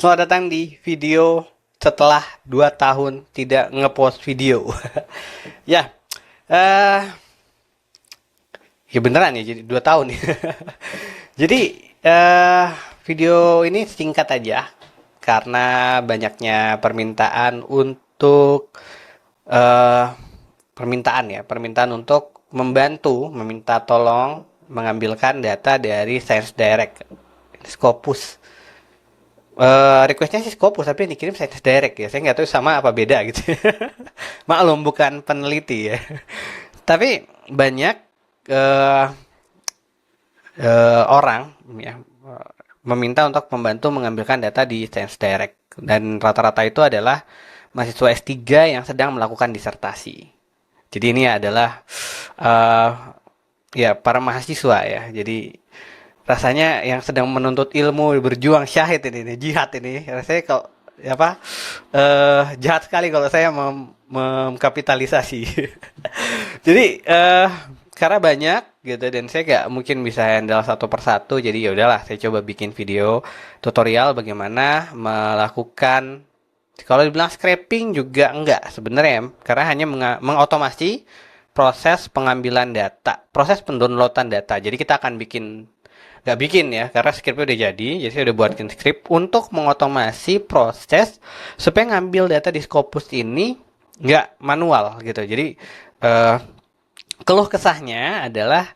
Selamat datang di video setelah 2 tahun tidak ngepost video. Ya, eh ya beneran ya jadi 2 tahun ya. Jadi eh video ini singkat aja karena banyaknya permintaan untuk eh permintaan untuk meminta tolong mengambilkan data dari Science Direct Scopus. Requestnya sih Scopus tapi yang dikirim Science Direct ya. Saya nggak tahu sama apa beda gitu. Maklum bukan peneliti ya. Tapi banyak eh, orang ya meminta untuk membantu mengambilkan data di Science Direct dan rata-rata itu adalah mahasiswa S3 yang sedang melakukan disertasi. Jadi ini adalah eh, ya para mahasiswa ya. Jadi rasanya yang sedang menuntut ilmu berjuang syahid ini jihad ini rasanya kalau apa jahat sekali kalau saya memkapitalisasi. Jadi karena banyak gitu dan saya gak mungkin bisa handle satu persatu jadi ya udahlah saya coba bikin video tutorial bagaimana melakukan kalau dibilang scraping juga enggak sebenarnya karena hanya mengotomasi proses pengambilan data, proses pendownloadan data. Jadi kita akan nggak bikin ya, karena scriptnya udah jadi saya udah buatin script untuk mengotomasi proses supaya ngambil data di Scopus ini nggak manual gitu. Jadi eh, keluh kesahnya adalah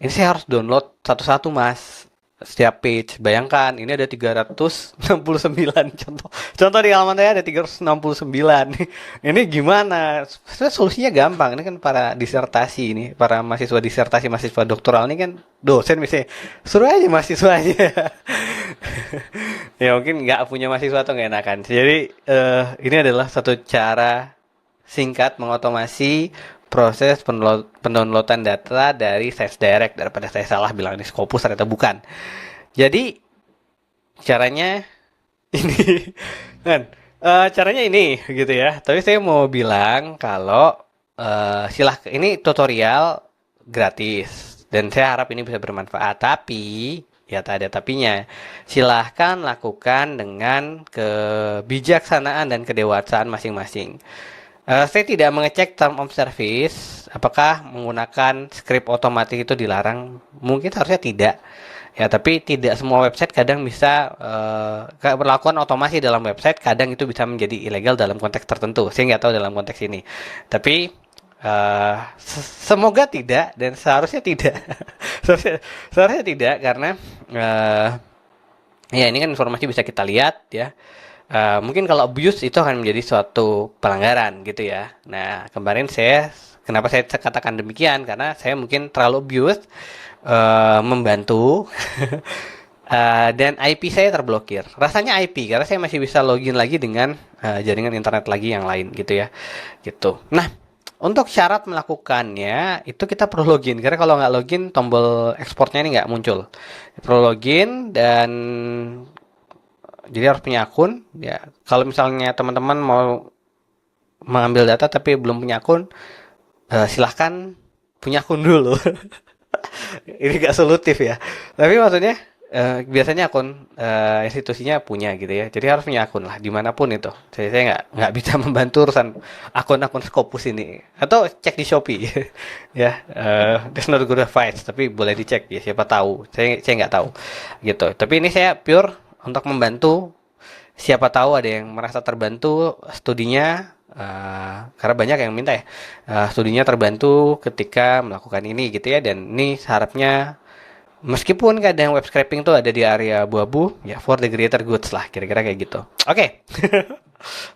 ini saya harus download satu-satu mas setiap page. Bayangkan ini ada 369 contoh di halaman saya ada 369. Ini gimana? Sebenarnya solusinya gampang. Ini kan para disertasi ini, para mahasiswa disertasi, mahasiswa doktoral ini kan dosen misalnya. Suruh aja mahasiswanya. Ya mungkin nggak punya mahasiswa atau nggak enakan. Jadi ini adalah satu cara singkat mengotomasi proses pendownloadan data dari Science Direct daripada saya salah bilang ini Scopus ternyata bukan. Jadi caranya ini kan caranya ini gitu ya. Tapi saya mau bilang kalau silahkan ini tutorial gratis dan saya harap ini bisa bermanfaat. Tapi ya tak ada tapinya. Silahkan lakukan dengan kebijaksanaan dan kedewasaan masing-masing. Saya tidak mengecek term of service, apakah menggunakan script otomatis itu dilarang? Mungkin harusnya tidak. Ya, tapi tidak semua website kadang bisa melakukan otomasi dalam website, kadang itu bisa menjadi ilegal dalam konteks tertentu. Saya nggak tahu dalam konteks ini. Tapi semoga tidak dan seharusnya tidak. seharusnya tidak karena uh, ya ini kan informasi bisa kita lihat ya. Mungkin kalau abuse itu akan menjadi suatu pelanggaran gitu ya. Nah, kemarin kenapa saya katakan demikian? Karena saya mungkin terlalu abuse, membantu, dan IP saya terblokir. Rasanya IP, karena saya masih bisa login lagi dengan jaringan internet lagi yang lain gitu ya. Gitu. Nah, untuk syarat melakukannya, itu kita perlu login. Karena kalau nggak login, tombol ekspornya ini nggak muncul. Perlu login dan jadi harus punya akun ya kalau misalnya teman-teman mau mengambil data tapi belum punya akun silahkan punya akun dulu. Ini gak solutif ya tapi maksudnya biasanya akun institusinya punya gitu ya jadi harus punya akun lah dimanapun itu saya nggak bisa membantu urusan akun-akun Scopus ini atau cek di Shopee. Ya there's not good advice tapi boleh dicek ya siapa tahu saya nggak tahu gitu tapi ini saya pure untuk membantu siapa tahu ada yang merasa terbantu studinya karena banyak yang minta ya studinya terbantu ketika melakukan ini gitu ya dan ini harapnya meskipun kadang web scraping tuh ada di area abu-abu ya for the greater goods lah kira-kira kayak gitu. Oke.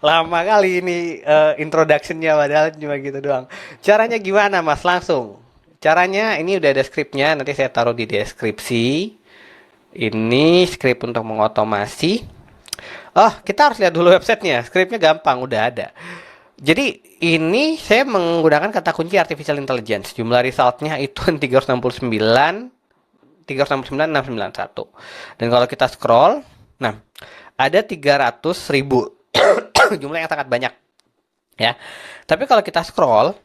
Lama kali ini introductionnya padahal cuma gitu doang. Caranya gimana mas langsung caranya ini udah ada skripnya nanti saya taruh di deskripsi ini skrip untuk mengotomasi. Oh, kita harus lihat dulu websitenya. Skripnya gampang, udah ada. Jadi ini saya menggunakan kata kunci artificial intelligence. Jumlah resultnya itu 369, 369, 691. Dan kalau kita scroll, nah ada 300.000 jumlah yang sangat banyak, ya. Tapi kalau kita scroll,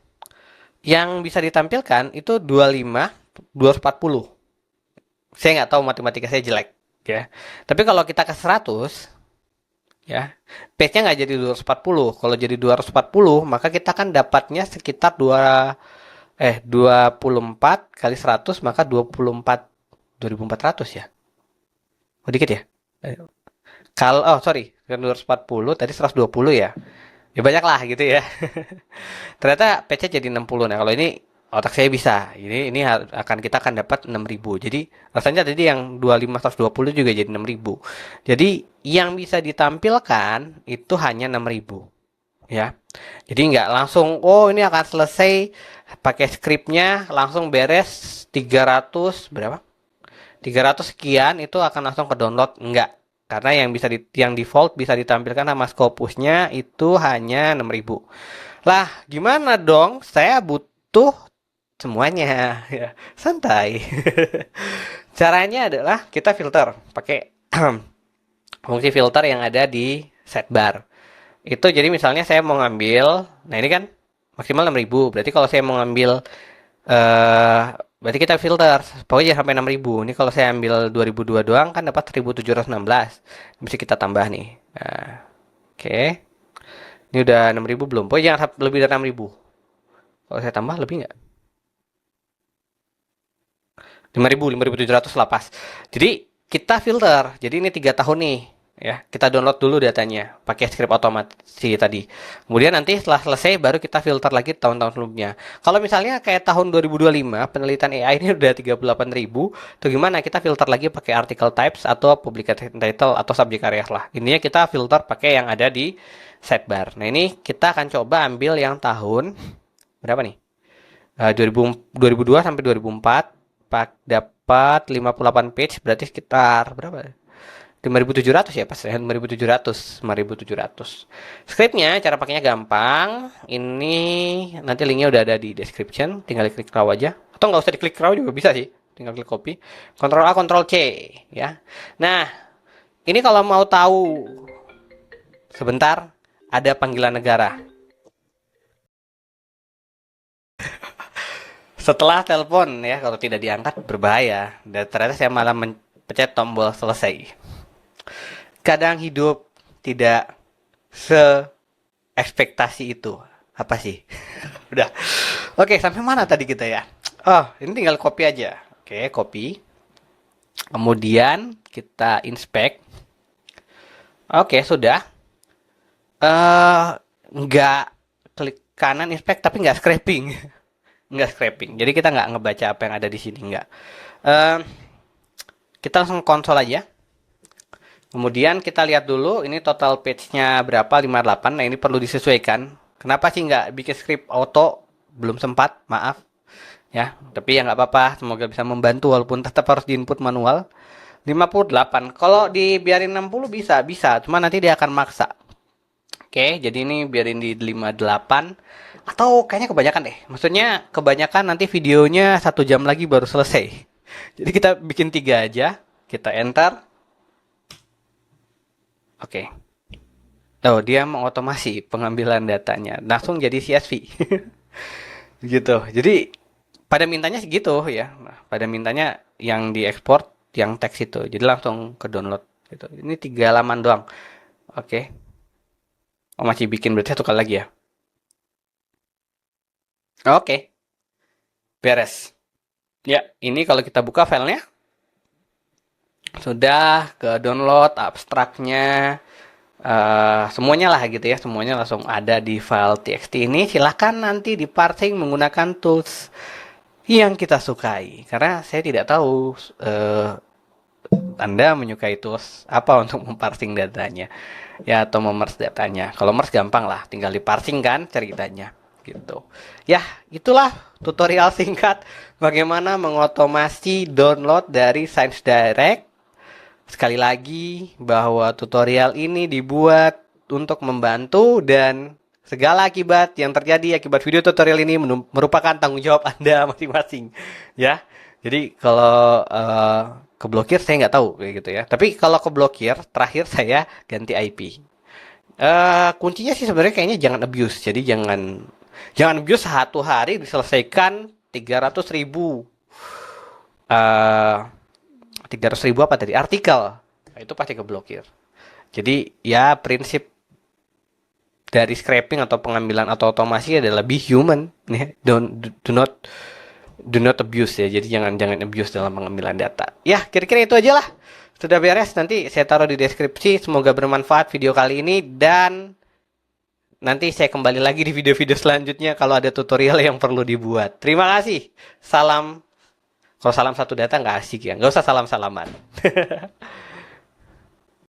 yang bisa ditampilkan itu 25, 240. Saya nggak tahu matematika saya jelek ya. Tapi kalau kita ke 100, ya, page-nya nggak jadi 240. Kalau jadi 240, maka kita kan dapatnya sekitar 24 kali 100, maka 24.400 ya. Oh, dikit ya. Eh, Kalau oh sorry, kan 240 tadi 120 ya. Ya banyak lah gitu ya. Ternyata PC jadi 60. Nah, kalau ini otak saya bisa. Ini akan dapat 6.000. Jadi rasanya tadi yang 25 120 juga jadi 6.000. Jadi yang bisa ditampilkan itu hanya 6.000 ya. Jadi nggak langsung oh ini akan selesai pakai skripnya langsung beres 300 berapa? 300 sekian itu akan langsung ke download enggak. Karena yang default bisa ditampilkan nama Scopusnya itu hanya 6.000. Lah, gimana dong? Saya butuh semuanya ya. Santai. Caranya adalah kita filter pakai fungsi filter yang ada di sidebar. Itu jadi misalnya saya mau ngambil, nah ini kan maksimal 6.000. Berarti kalau saya mau ngambil eh berarti kita filter pokoknya sampai 6.000. Ini kalau saya ambil 2002 doang kan dapat 1.716. Bisa kita tambah nih. Nah, oke. Ini udah 6.000 belum? Pokoknya jangan lebih dari 6.000. Kalau saya tambah lebih nggak? 5.700 lah pas. Jadi kita filter. Jadi ini 3 tahun nih. Ya, kita download dulu datanya pakai script otomasi tadi. Kemudian nanti setelah selesai baru kita filter lagi tahun-tahun sebelumnya. Kalau misalnya kayak tahun 2025 penelitian AI ini udah 38.000, tuh gimana kita filter lagi pakai article types atau publication title atau subject areas lah. Intinya kita filter pakai yang ada di sidebar. Nah, ini kita akan coba ambil yang tahun berapa nih? 2002 sampai 2004 dapat 58 page berarti sekitar berapa? 5.700 ya pas ya 5.700. Scriptnya cara pakainya gampang. Ini nanti linknya udah ada di description, tinggal klik raw aja atau nggak usah diklik raw juga bisa sih, tinggal klik copy, Ctrl A Ctrl C ya. Nah, ini kalau mau tahu sebentar ada panggilan negara. Setelah telepon ya, kalau tidak diangkat berbahaya. Dan ternyata saya malah mencet tombol selesai. Kadang hidup tidak se-ekspektasi itu. Apa sih? Udah. Oke, sampai mana tadi kita ya? Oh, ini tinggal copy aja. Oke, copy. Kemudian kita inspect. Oke, sudah. Nggak klik kanan inspect tapi nggak scraping. Nggak scraping. Jadi kita nggak ngebaca apa yang ada di sini, nggak. Kita langsung konsol aja. Kemudian kita lihat dulu ini total page-nya berapa, 58. Nah, ini perlu disesuaikan. Kenapa sih nggak bikin script auto? Belum sempat, maaf. Ya, tapi ya nggak apa-apa. Semoga bisa membantu walaupun tetap harus diinput manual. 58. Kalau dibiarin 60 bisa. Cuma nanti dia akan maksa. Oke, jadi ini biarin di 58. Atau kayaknya kebanyakan deh. Maksudnya kebanyakan nanti videonya 1 jam lagi baru selesai. Jadi kita bikin 3 aja. Kita enter. Oke. Oh, dia mengotomasi pengambilan datanya. Langsung jadi CSV. Gitu. Jadi pada mintanya segitu ya. Nah, pada mintanya yang diekspor yang teks itu. Jadi langsung ke download gitu. Ini 3 halaman doang. Oke. Oh, masih bikin berarti 1 kali lagi ya. Oke. Beres. Ya, ini kalau kita buka filenya sudah ke download abstraknya, semuanya lah gitu ya, semuanya langsung ada di file txt ini. Silahkan nanti di parsing menggunakan tools yang kita sukai, karena saya tidak tahu Anda menyukai tools apa untuk memparsing datanya ya, atau memerge datanya. Kalau merge gampang lah, tinggal diparsing kan ceritanya gitu. Ya, itulah tutorial singkat bagaimana mengotomasi download dari ScienceDirect. Sekali lagi bahwa tutorial ini dibuat untuk membantu dan segala akibat yang terjadi akibat video tutorial ini merupakan tanggung jawab Anda masing-masing ya. Jadi kalau keblokir saya nggak tahu kayak gitu ya. Tapi kalau keblokir terakhir saya ganti IP. Kuncinya sih sebenarnya kayaknya jangan abuse. Jadi jangan abuse 1 hari diselesaikan 300.000 300.000 apa tadi artikel, nah, itu pasti keblokir. Jadi ya prinsip dari scraping atau pengambilan atau otomasi adalah be human, ya. Do not abuse ya. Jadi jangan abuse dalam pengambilan data. Ya, kira-kira itu aja lah. Sudah beres, nanti saya taruh di deskripsi. Semoga bermanfaat video kali ini, dan nanti saya kembali lagi di video-video selanjutnya kalau ada tutorial yang perlu dibuat. Terima kasih. Salam. Kalau salam satu data nggak asik ya. Nggak usah salam-salaman.